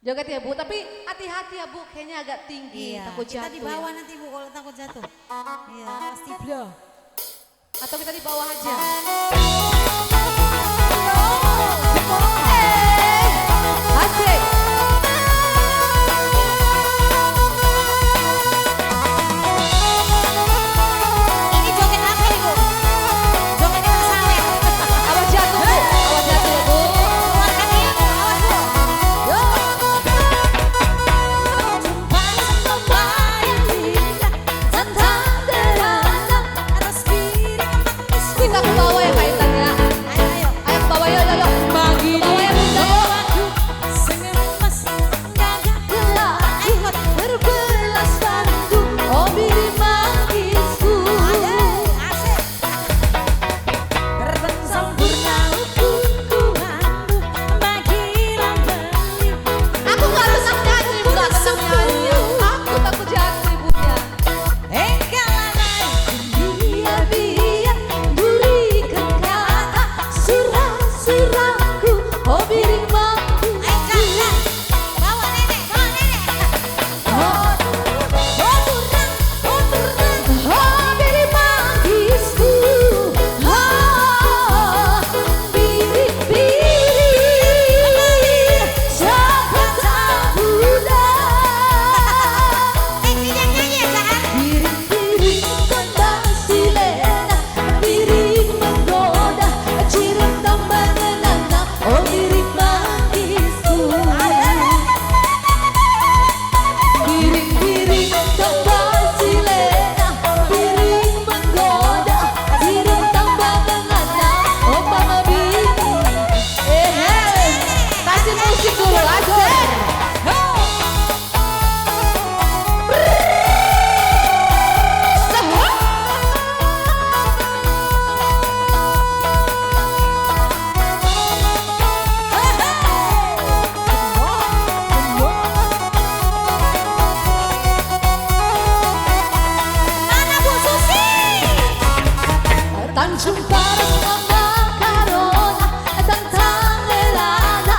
Joget ya Bu, tapi hati-hati ya Bu, kayaknya agak tinggi, Iya, takut kita jatuh. di bawah Ya. nanti Bu kalau takut jatuh. Iya, pasti blow. Atau kita di bawah aja. Asik. Ini joget apa nih Bu? Joget yang sawer. Awas jatuh Bu, awas jatuh ya Bu. Keluarkan ini, awas Bu. Yo. Jumpa semua yang indah dan sederhana atas piring manis. Kita ke bawah ya kaitannya. Ayo, ayo. Ayo ke bawah, yo. Ke bawah ya Bunda. Sengemas gagah gelap. Ayo, Berbelas bandung, oh biri mangisku. asik. Sempurna hukumanmu bagilah beli. Aku gak tenang nyanyi, Bu, gak tenang nyanyi. Aku takut jatuh ibunya. Biar-biar berikan kata surah-surahku, oh biri mangisku. Bawa nenek, bawa nenek. Oh biri mangisku. Oh biri-biri siapa tak mudah. Tidak nyanyi ya Zahar. Piring-piring tambah silena, piring menggoda, cirem tambah ngenana, oh piring mangisku. Piring-piring tambah silena, piring menggoda, cirem tambah ngenana, oh mama bini. Kasih musik dulu, asik. Mana Bu Susi? Tanjung Paras Mama Karona Tantang Elana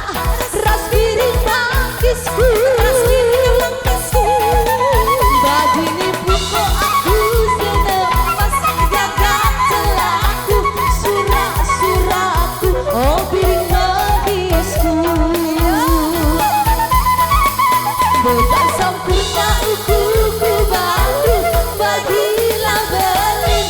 Ras piring mangisku Bagini buko aku senemas Gagak telaku Surah-surahku Oh piring mangisku Bukan sempurna ukuku baru Bagilah beling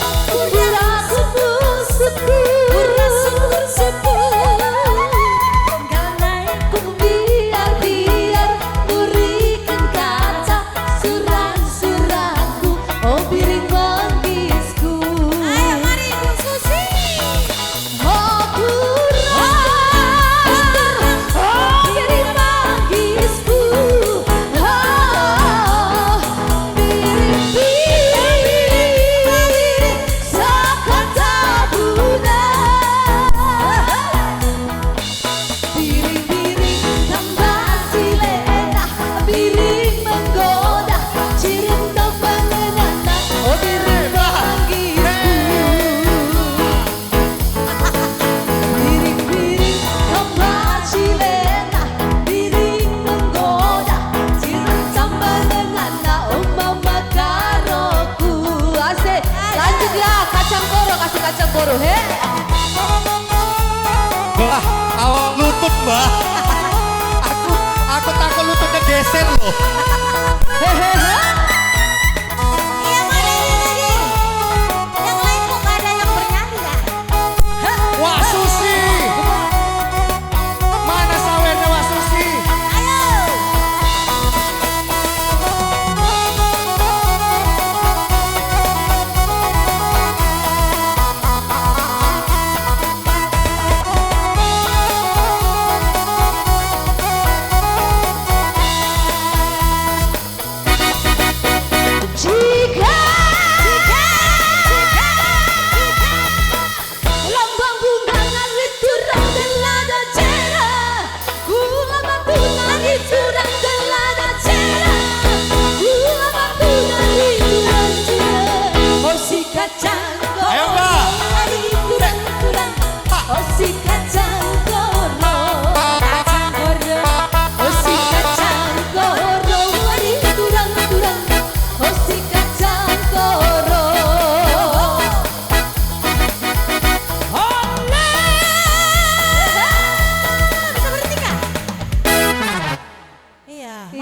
Kurang Galaiku biar-biar Berikan kata Surah-surahku Oh piring mangisku Ayo mari Bu Susi. Oh kurang Oh piring mangisku Oh piring-piring Sakata Bunda Piring-piring tambah silena Piring menggoda Cirim tambah ngenana Oh piring mangisku Piring-piring tambah silena Piring menggoda Cirim tambah ngenana Oh mama karoku Asik lanjut ya kacang koro kasih kacang koro he Mbak, awang lutut mbak. Aku takut lututnya geser loh. hehehe Iya mana ini lagi? Yang lain kok gak ada yang bernyanyi ya? Wah Susi, mana sawernya Wah Susi? Ayo.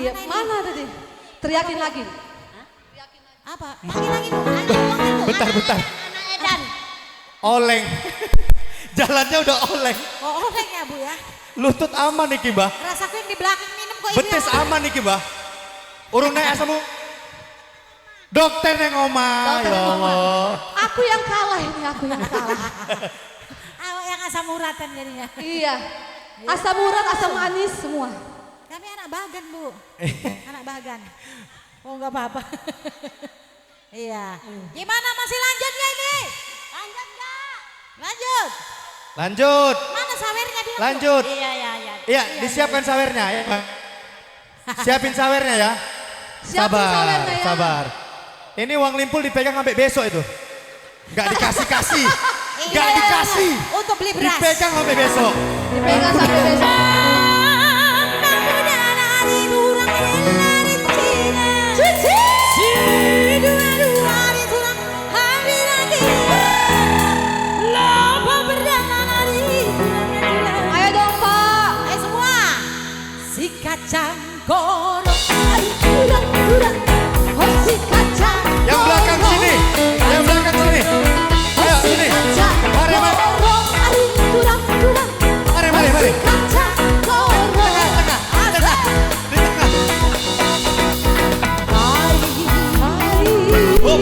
Iya, Mana ini? mana tadi? Teriakin lagi. Apa? Lagi-lagi Bu. Anak ngomong Bu. Bentar, Anak- bentar. Anak Edan. Oleng. Jalannya udah oleng. Oh, oleng ya Bu ya. Lutut aman nih Mbah. Rasaku yang di belakang minum kok ini Betis yang- aman nih Mbah. Urung naik asamu. Dokter yang omah, Dokter ya yang ngomong. Allah. Aku yang kalah ini, aku yang kalah. Awak yang asam uratan jadinya. Iya. Asam urat, asam manis semua. Kami anak Bagan Bu. Anak Bagan. Oh enggak apa-apa. Iya. Gimana masih lanjut nggak ini? Lanjut nggak? Lanjut. Lanjut. Mana sawernya dia? Bu? Lanjut. Iya. Iya, disiapkan sawernya ya. Bang. Siapin sawernya ya. Siapin sawernya ya. Sabar. Ini uang limpul dipegang sampai besok itu. Gak dikasih-kasih. Gak Iya, dikasih. Untuk beli beras. Dipegang sampai besok. Dipegang sampai besok. Ayo dong Pak. Ayo semua. Si kacang gorong. Kurang. Oh si kacang. Yang belakang sini. Yang belakang sini. Ayo sini. Mari, mari. Kurang. Mari. Kacang gorong. Tengah. Di tengah. Bum.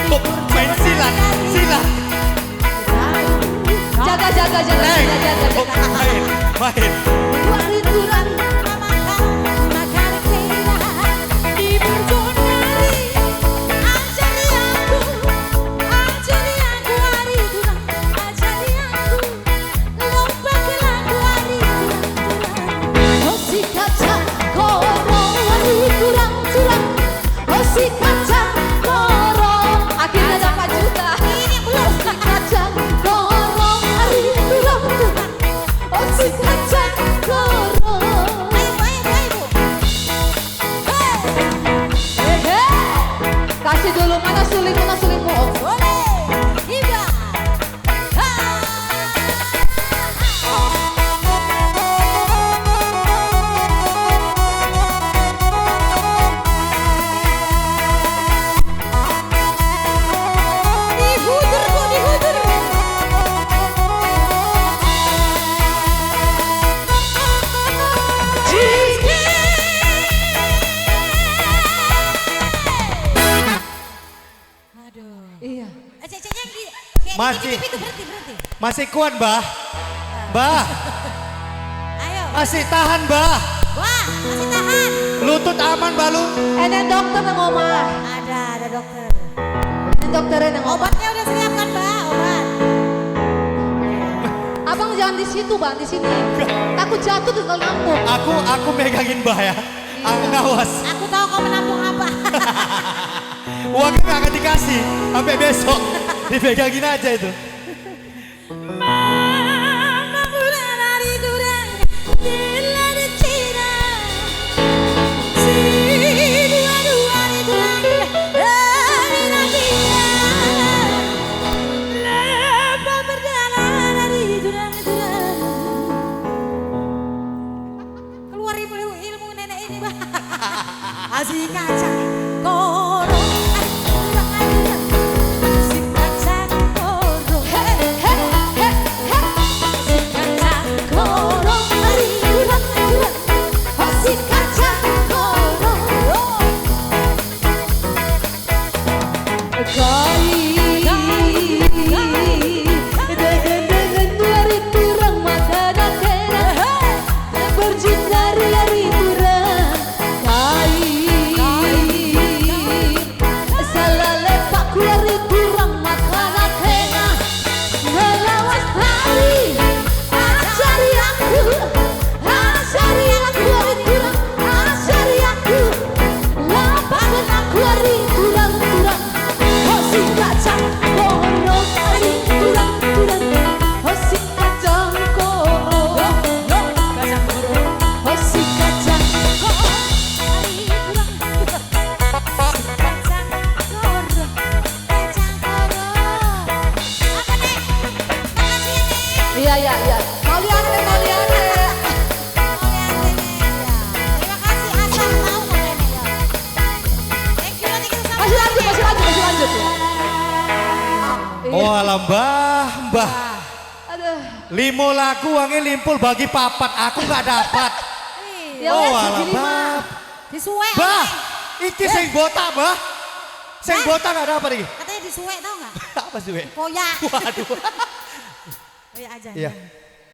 Bum. Main silat. Jaga. Bum. Main. Kurang. Oh si kacang gorong. Kurang. Oh si kacang gorong. Akhirnya dapat juga. Ini belum. Si kacang gorong. Kurang. Oh si kacang gorong. Hehe. Kasih dulu mana sulingmu. Oh. Iya. Masih. Berhenti. Masih kuat, Mbah. Mbah, Ayo. masih tahan, Mbah. Wah, masih tahan. Lutut aman, Balu. Enen dokter nang omah. Ada dokter. Enen dokternya nang omah. Obatnya udah siapkan, Mbak, obat. Abang jangan di situ, Bang, di sini. Takut jatuh di nampung. Aku megangin Mbah ya. Aku ngawas. Aku tahu kau menampung apa. Uangnya gak akan dikasih sampai besok. Dipegangin aja itu. Keluar ilmu nenek ini, Mbak. Asik kacang gorong. Si kacang gorong. Si kacang gorong. Oh, si kacang gorong. Dengan lari kurang makanan kena berjin lari kurang. iya, iya. Mauliane, Mauliane. Terima kasih Asal mau kalian ya. Thank you nanti kita sama. Masih lanjut ya. Oh alam mbah. Aduh. 5 lagu wangi limpul bagi papat, aku nggak dapat. Ya Oh wes, alam jadi mah. mbah. Disuwe. Mbah, iki sing botak mbah. Sing botak nggak dapat iki. Katanya disuwe tau nggak? Apa sih, Wek? Koyak. Waduh. Koyak aja. Iya.